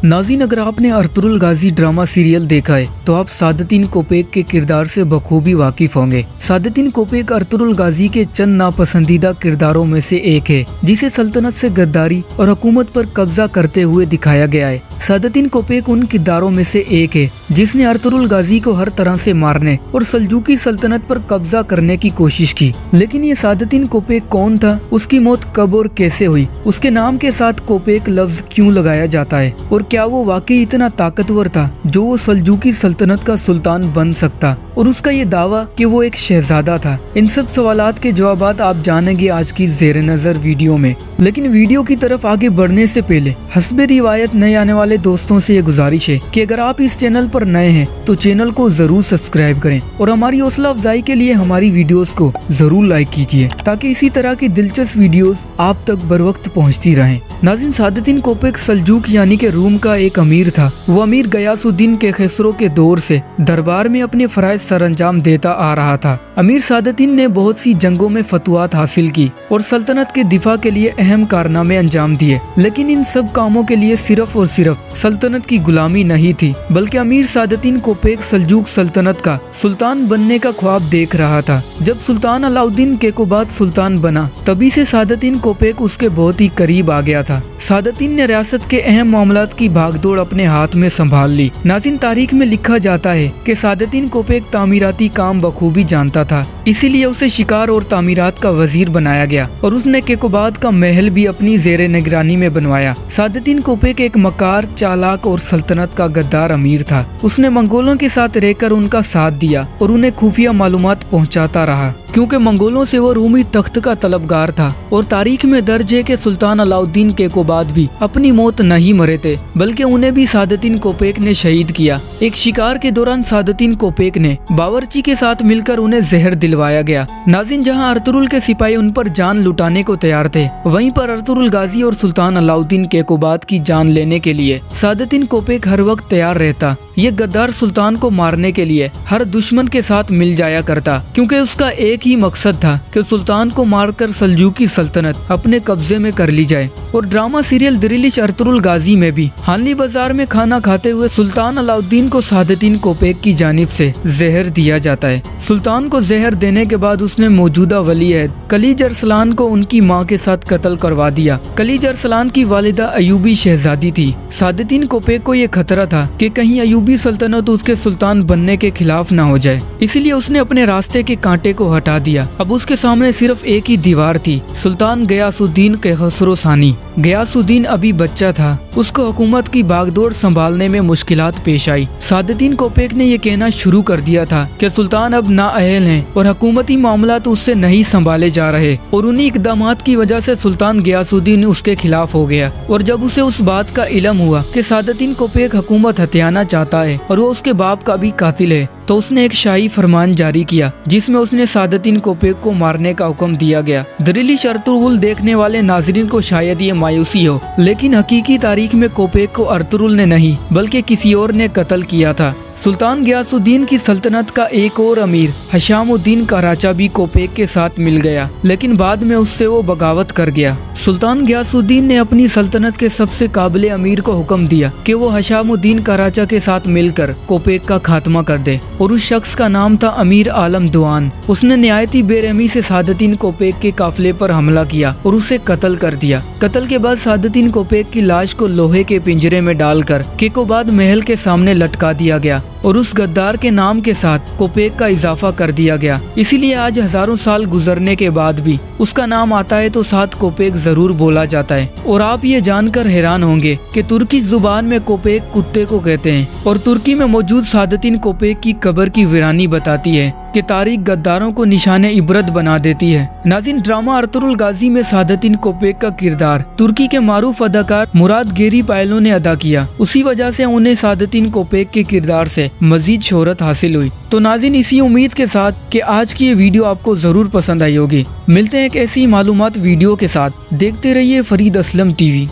नाज़रीन, अगर आपने अर्तुगरुल गाजी ड्रामा सीरियल देखा है तो आप सादतीन कोपेक के किरदार से बखूबी वाकिफ होंगे। सादतीन कोपेक अर्तुगरुल गाजी के चंद नापसंदीदा किरदारों में से एक है जिसे सल्तनत से गद्दारी और हुकूमत पर कब्जा करते हुए दिखाया गया है। सादतीन कोपेक उन किरदारों में से एक है जिसने अर्तुगरुल गाजी को हर तरह से मारने और सल्जूकी सल्तनत पर कब्जा करने की कोशिश की। लेकिन ये सादतीन कोपेक कौन था, उसकी मौत कब और कैसे हुई, उसके नाम के साथ कोपेक लफ्ज क्यों लगाया जाता है और क्या वो वाकई इतना ताकतवर था जो वो सल्जूकी सल्तनत का सुल्तान बन सकता, और उसका ये दावा कि वो एक शहजादा था। इन सब सवालात के जवाबात आप जानेंगे आज की ज़ेरे नज़र वीडियो में। लेकिन वीडियो की तरफ आगे बढ़ने से पहले हस्बे रिवायत नए आने वाले दोस्तों से ये गुजारिश है कि अगर आप इस चैनल पर नए हैं तो चैनल को जरूर सब्सक्राइब करें और हमारी हौसला अफजाई के लिए हमारी वीडियोस को जरूर लाइक कीजिए ताकि इसी तरह की दिलचस्प वीडियोस आप तक बर वक्त पहुँचती रहें। नाज़रीन, सादतीन कोपेक सल्जूक यानी के रूम का एक अमीर था। वो अमीर गयासुद्दीन के खसरो के दौर से दरबार में अपने फराइज सरअंजाम देता आ रहा था। अमीर सादतीन ने बहुत सी जंगों में फतुआत हासिल की और सल्तनत के दिफा के लिए अहम कारनामे अंजाम दिए। लेकिन इन सब कामों के लिए सिर्फ और सिर्फ सल्तनत की गुलामी नहीं थी, बल्कि अमीर सादतीन कोपेक सल्जूक सल्तनत का सुल्तान बनने का ख्वाब देख रहा था। जब सुल्तान अलाउद्दीन केकोबाद सुल्तान बना तभी से सादतीन कोपेक उसके बहुत ही करीब आ गया था। सादतीन ने रियासत के अहम मामलात की भागदौड़ अपने हाथ में संभाल ली। नाज़रीन, तारीख में लिखा जाता है कि सादतीन कोपेक तामीराती काम बखूबी जानता था, इसीलिए उसे शिकार और तामीरात का वजीर बनाया गया और उसने केकोबाद का महल भी अपनी ज़ेरे निगरानी में बनवाया। सादतीन कोपेक एक मकार, चालाक और सल्तनत का गद्दार अमीर था। उसने मंगोलों के साथ रहकर उनका साथ दिया और उन्हें खुफिया मालूमात पहुंचाता रहा, क्योंकि मंगोलों से वो रूमी तख्त का तलबगार था। और तारीख में दर्ज है कि सुल्तान अलाउद्दीन केकोबाद भी अपनी मौत नहीं मरे थे, बल्कि उन्हें भी सादतीन कोपेक ने शहीद किया। एक शिकार के दौरान सादतीन कोपेक ने बावर्ची के साथ मिलकर उन्हें जहर दिलवाया गया। नाज़रीन, जहां अर्तुगरुल के सिपाही उन पर जान लुटाने को तैयार थे, वहीं पर अर्तुगरुल गाजी और सुल्तान अलाउद्दीन केकोबाद की जान लेने के लिए सादतीन कोपेक हर वक्त तैयार रहता। ये गद्दार सुल्तान को मारने के लिए हर दुश्मन के साथ मिल जाया करता, क्योंकि उसका एक ही मकसद था कि सुल्तान को मारकर सल्जूकी सल्तनत अपने कब्जे में कर ली जाए। और ड्रामा सीरियल दिरिलिश अर्तुगरुल गाजी में भी हानली बाजार में खाना खाते हुए सुल्तान अलाउद्दीन को सादतीन कोपेक की जानिब से जहर दिया जाता है। सुल्तान को जहर देने के बाद उसने मौजूदा वली-ए-अहद खलीज अरसलान को उनकी माँ के साथ कत्ल करवा दिया। खलीज अरसलान की वालिदा अयूबी शहजादी थी। सादतीन कोपेक को ये खतरा था कि कहीं अयूबी सल्तनत उसके सुल्तान बनने के खिलाफ न हो जाए, इसलिए उसने अपने रास्ते के कांटे को हटा दिया। अब उसके सामने सिर्फ एक ही दीवार थी, सुल्तान गयासुद्दीन के खसरो सानी। गयासुद्दीन अभी बच्चा था, उसको हुकूमत की भागदौड़ संभालने में मुश्किलात पेश आई। सादतीन कोपेक ने यह कहना शुरू कर दिया था कि सुल्तान अब नाअहल हैं और हुकूमती मामलात उससे नहीं संभाले जा रहे, और उन्हीं इकदामात की वजह से सुल्तान गयासुद्दीन उसके खिलाफ हो गया। और जब उसे उस बात का इल्म हुआ कि सादतीन कोपेक हुकूमत हथियाना चाहता है और वो उसके बाप का भी कातिल है, तो उसने एक शाही फरमान जारी किया जिसमें उसने सादतीन कोपेक को मारने का हुक्म दिया गया। दिरिलिश अर्तुगरुल देखने वाले नाजरीन को शायद ये मायूसी हो, लेकिन हकीकी तारीख में कोपेक को अर्तुगरुल ने नहीं बल्कि किसी और ने कत्ल किया था। सुल्तान गयासुद्दीन की सल्तनत का एक और अमीर हशामुद्दीन कराचा भी कोपेक के साथ मिल गया, लेकिन बाद में उससे वो बगावत कर गया। सुल्तान गयासुद्दीन ने अपनी सल्तनत के सबसे काबिले अमीर को हुक्म दिया कि वो हशामुद्दीन कराचा के साथ मिलकर कोपेक का खात्मा कर दे, और उस शख्स का नाम था अमीर आलम दुआन। उसने निहायती बेरहमी से सादतीन कोपेक के काफिले पर हमला किया और उसे कत्ल कर दिया। कत्ल के बाद सादतीन कोपेक की लाश को लोहे के पिंजरे में डालकर केकोबाद महल के सामने लटका दिया गया और उस गद्दार के नाम के साथ कोपेक का इजाफा कर दिया गया। इसीलिए आज हजारों साल गुजरने के बाद भी उसका नाम आता है तो साथ कोपेक जरूर बोला जाता है। और आप ये जानकर हैरान होंगे कि तुर्की जुबान में कोपेक कुत्ते को कहते हैं, और तुर्की में मौजूद सादतीन कोपेक की कब्र की वीरानी बताती है कि तारीख गद्दारों को निशाने इबरत बना देती है। नाज़रीन, ड्रामा अर्तुगरुल गाजी में सादतीन कोपेक का किरदार तुर्की के मारूफ अदाकार मुराद गेरीपायलो ने अदा किया। उसी वजह से उन्हें सादतीन कोपेक के किरदार से मजीद शोहरत हासिल हुई। तो नाज़रीन, इसी उम्मीद के साथ कि आज की ये वीडियो आपको जरूर पसंद आई होगी। मिलते हैं एक ऐसी मालूमात वीडियो के साथ। देखते रहिए फरीद असलम टीवी।